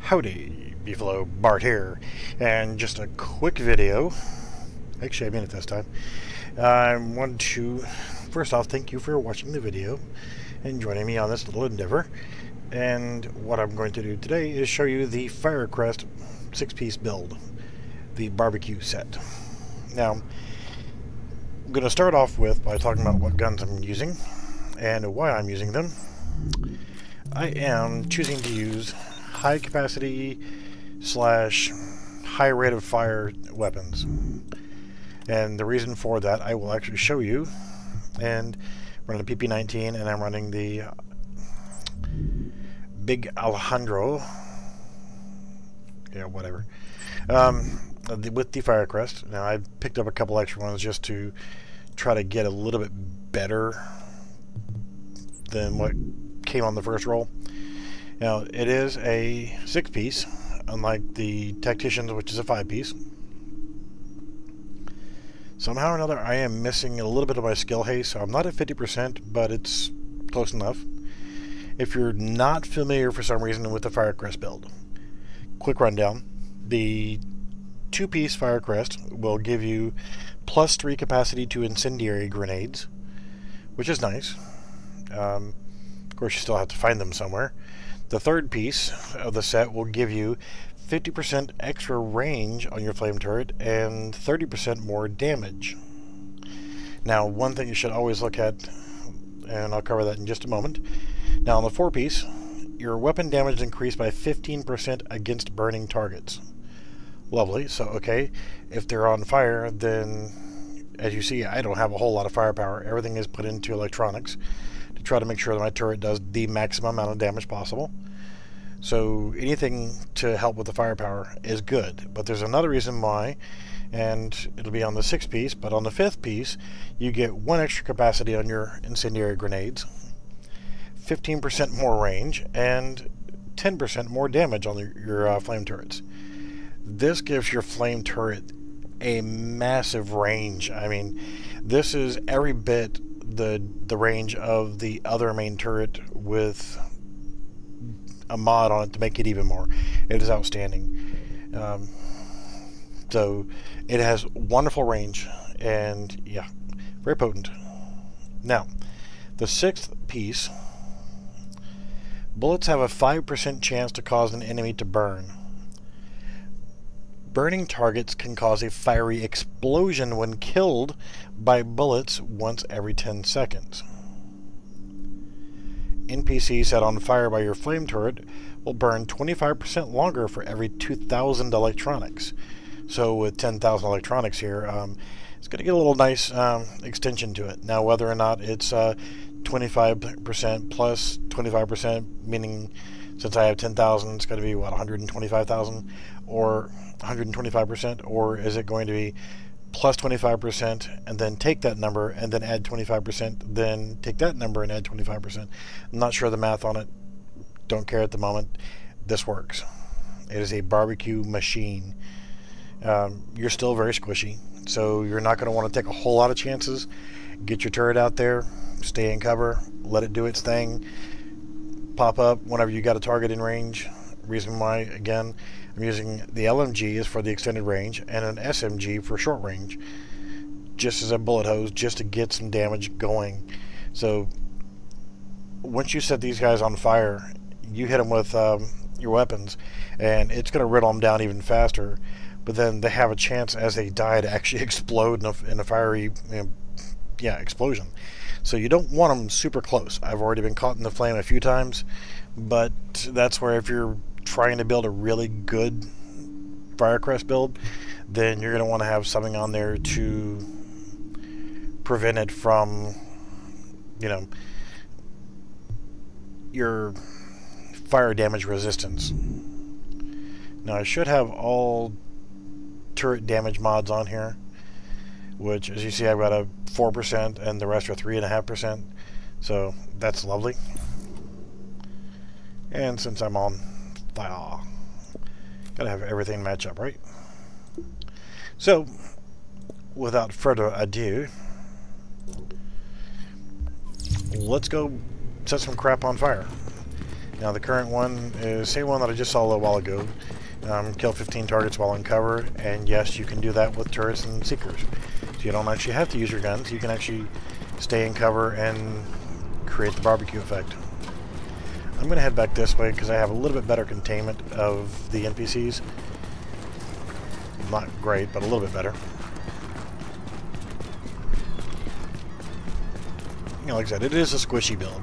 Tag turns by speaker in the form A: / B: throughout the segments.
A: Howdy, Beefalo, Bart here, and just a quick video. Actually, I mean it this time. I want to, first off, thank you for watching the video and joining me on this little endeavor. And what I'm going to do today is show you the Firecrest 6-piece build, the barbecue set. Now, I'm going to start off by talking about what guns I'm using and why I'm using them. I am choosing to use high capacity / high rate of fire weapons, and the reason for that I will actually show you. And I'm running the PP19 and I'm running the Big Alejandro, yeah, whatever, with the Firecrest. Now I picked up a couple extra ones just to try to get a little bit better than what came on the first roll. Now, it is a 6-piece, unlike the Tactician's, which is a 5-piece. Somehow or another, I am missing a little bit of my skill haste, so I'm not at 50%, but it's close enough. If you're not familiar for some reason with the Firecrest build, quick rundown. The 2-piece Firecrest will give you +3 capacity to incendiary grenades, which is nice. Of course, you still have to find them somewhere. The 3rd piece of the set will give you 50% extra range on your flame turret and 30% more damage. Now, one thing you should always look at, and I'll cover that in just a moment. Now, on the 4-piece, your weapon damage is increased by 15% against burning targets. Lovely. So, okay, if they're on fire, then, as you see, I don't have a whole lot of firepower. Everything is put into electronics to try to make sure that my turret does the maximum amount of damage possible. So anything to help with the firepower is good. But there's another reason why, and it'll be on the 6-piece, but on the 5th piece, you get 1 extra capacity on your incendiary grenades, 15% more range, and 10% more damage on your flame turrets. This gives your flame turret a massive range. I mean, this is every bit the range of the other main turret with a mod on it to make it even more. It is outstanding. So it has wonderful range, and yeah, very potent. Now, the 6th piece, bullets have a 5% chance to cause an enemy to burn. Burning targets can cause a fiery explosion when killed by bullets once every 10 seconds. NPC set on fire by your flame turret will burn 25% longer for every 2,000 electronics. So with 10,000 electronics here, it's going to get a little nice extension to it. Now, whether or not it's 25% plus 25%, meaning since I have 10,000, it's going to be, what, 125,000? Or 125%? Or is it going to be plus 25% and then take that number and then add 25%, then take that number and add 25%? I'm not sure the math on it. Don't care at the moment. This works. It is a barbecue machine. You're still very squishy, so you're not going to want to take a whole lot of chances. Get your turret out there, stay in cover, let it do its thing, pop up whenever you got a target in range. Reason why, again, I'm using the LMG is for the extended range and an SMG for short range, just as a bullet hose, just to get some damage going. So once you set these guys on fire, you hit them with your weapons, and it's going to riddle them down even faster. But then they have a chance, as they die, to actually explode in a fiery, explosion. So you don't want them super close. I've already been caught in the flame a few times, but that's where, if you're trying to build a really good Firecrest build, then you're going to want to have something on there to prevent it from, your fire damage resistance. Now, I should have all turret damage mods on here, which, as you see, I've got a 4% and the rest are 3.5%, so that's lovely. And since I'm on fire, gotta have everything match up, right? So, without further ado, let's go set some crap on fire. Now the current one is the same one that I just saw a little while ago. Kill 15 targets while in cover, and yes, you can do that with turrets and seekers. So you don't actually have to use your guns. You can actually stay in cover and create the barbecue effect. I'm going to head back this way because I have a little bit better containment of the NPCs. Not great, but a little bit better. You know, like I said, it is a squishy build.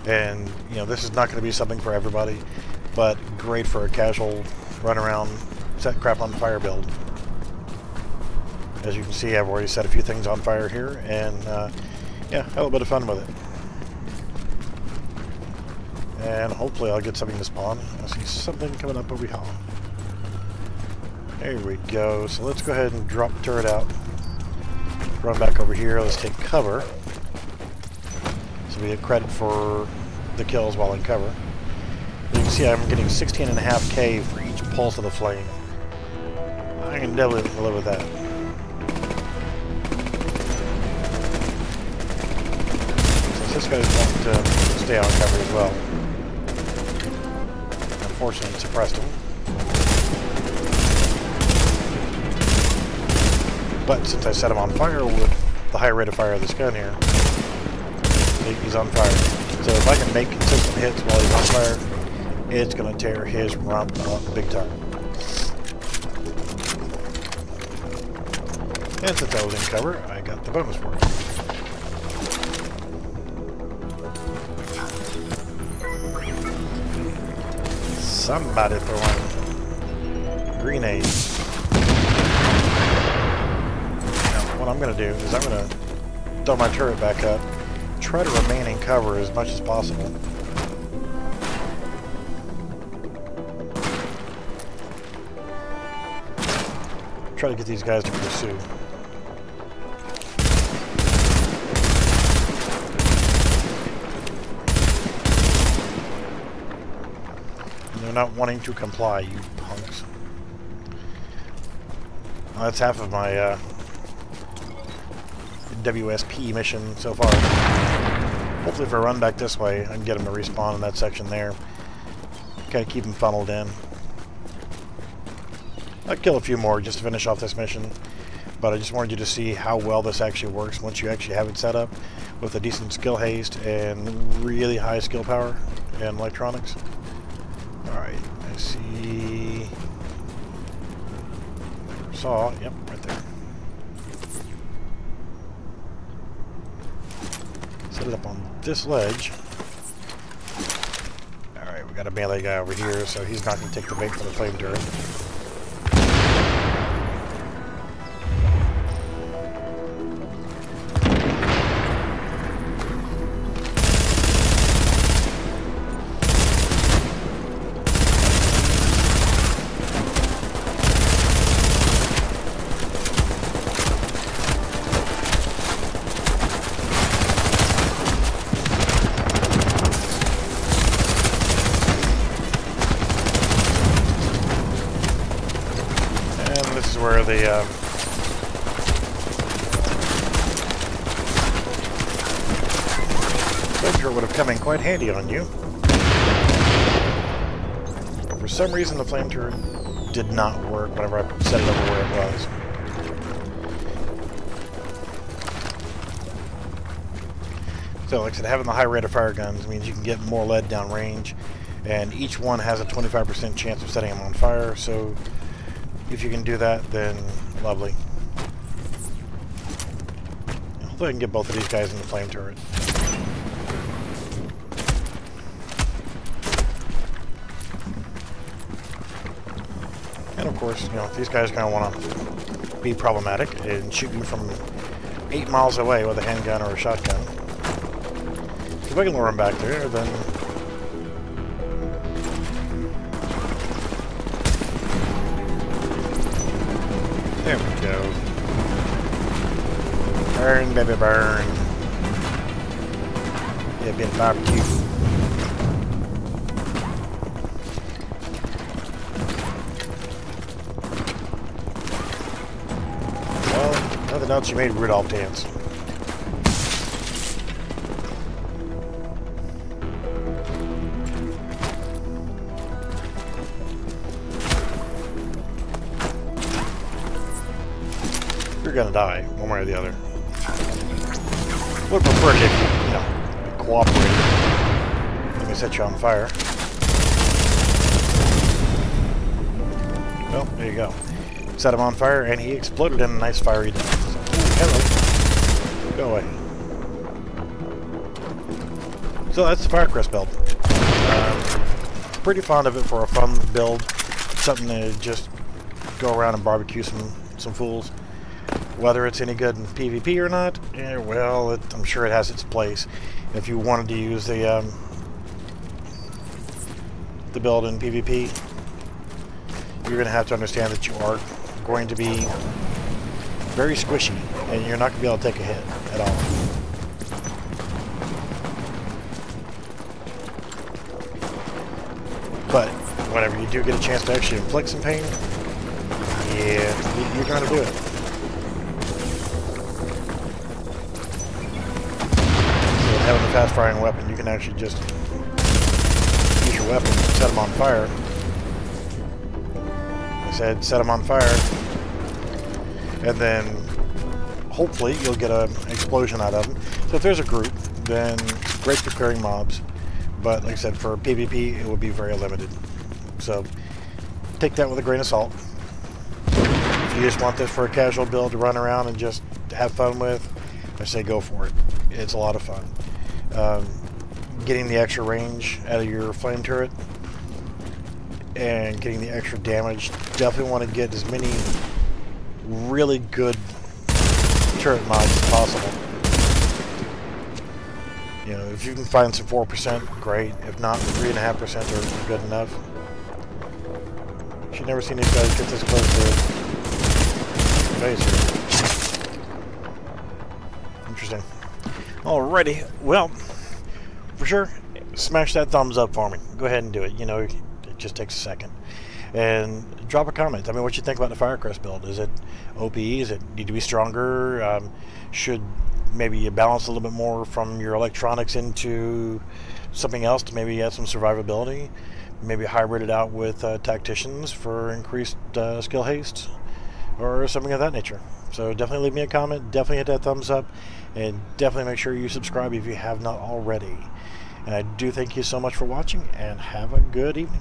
A: And, you know, this is not going to be something for everybody, but great for a casual run around, set crap on fire build. As you can see, I've already set a few things on fire here, and yeah, had a little bit of fun with it. And hopefully I'll get something to spawn. I see something coming up over here. There we go. So let's go ahead and drop the turret out. Run back over here. Let's take cover. So we get credit for the kills while in cover. You can see I'm getting 16.5k for each pulse of the flame. I can definitely live with that. Since this guy's wanting to stay on cover as well. Unfortunately, it suppressed him. But since I set him on fire with the high rate of fire of this gun here, he's on fire. So if I can make consistent hits while he's on fire, it's going to tear his rump up big time. And since I was in cover, I got the bonus for it. Somebody throwing grenades. Now, what I'm going to do is I'm going to throw my turret back up, try to remain in cover as much as possible. Try to get these guys to pursue. And they're not wanting to comply, you punks. Well, that's half of my WSP mission so far. Hopefully if I run back this way, I can get them to respawn in that section there. Kind of keep them funneled in. I'll kill a few more just to finish off this mission, but I just wanted you to see how well this actually works once you actually have it set up with a decent skill haste and really high skill power and electronics. Alright, I see... Saw, yep, right there. Set it up on this ledge. Alright, we got a melee guy over here, so he's not going to take the bait for the flame turret. Where the flamethrower would have come in quite handy on you. But for some reason the flamethrower did not work whenever I set it over where it was. So like I said, having the high rate of fire guns means you can get more lead down range, and each one has a 25% chance of setting them on fire, so if you can do that, then lovely. Hopefully I can get both of these guys in the flame turret. And of course, you know, these guys are going to want to be problematic and shoot you from 8 miles away with a handgun or a shotgun. If I can lure them back there, then... There we go. Burn, baby, burn. Yeah, a bit of barbecue. Well, nothing else, you made Rudolph dance. gonna die, one way or the other. Would prefer if you know, cooperate. Let me set you on fire. Well, there you go. Set him on fire, and he exploded in a nice fiery death. So, hello. Go away. So that's the Firecrest build. Pretty fond of it for a fun build. Something to just go around and barbecue some fools. Whether it's any good in PvP or not, well, I'm sure it has its place. If you wanted to use the build in PvP, you're going to have to understand that you are going to be very squishy, and you're not going to be able to take a hit at all. But whenever you do get a chance to actually inflict some pain, yeah, you're going to do it. So having a fast-firing weapon, you can actually just use your weapon, set them on fire. I said set them on fire, and then hopefully you'll get an explosion out of them. So if there's a group, then great for clearing mobs. But like I said, for PvP, it would be very limited. So take that with a grain of salt. If you just want this for a casual build to run around and just have fun with, I say go for it. It's a lot of fun. Getting the extra range out of your flame turret and getting the extra damage, definitely want to get as many really good turret mods as possible. You know, if you can find some 4%, great. If not, 3.5% are good enough. You've never seen these guys get this close to the base here. Interesting. Alrighty, well, for sure, smash that thumbs up for me. Go ahead and do it. You know, it just takes a second. And drop a comment. I mean, what you think about the Firecrest build? Is it OP? Is it need to be stronger? Should maybe you balance a little bit more from your electronics into something else to maybe add some survivability? Maybe hybrid it out with tacticians for increased skill haste or something of that nature. So definitely leave me a comment, definitely hit that thumbs up, and definitely make sure you subscribe if you have not already. And I do thank you so much for watching, and have a good evening.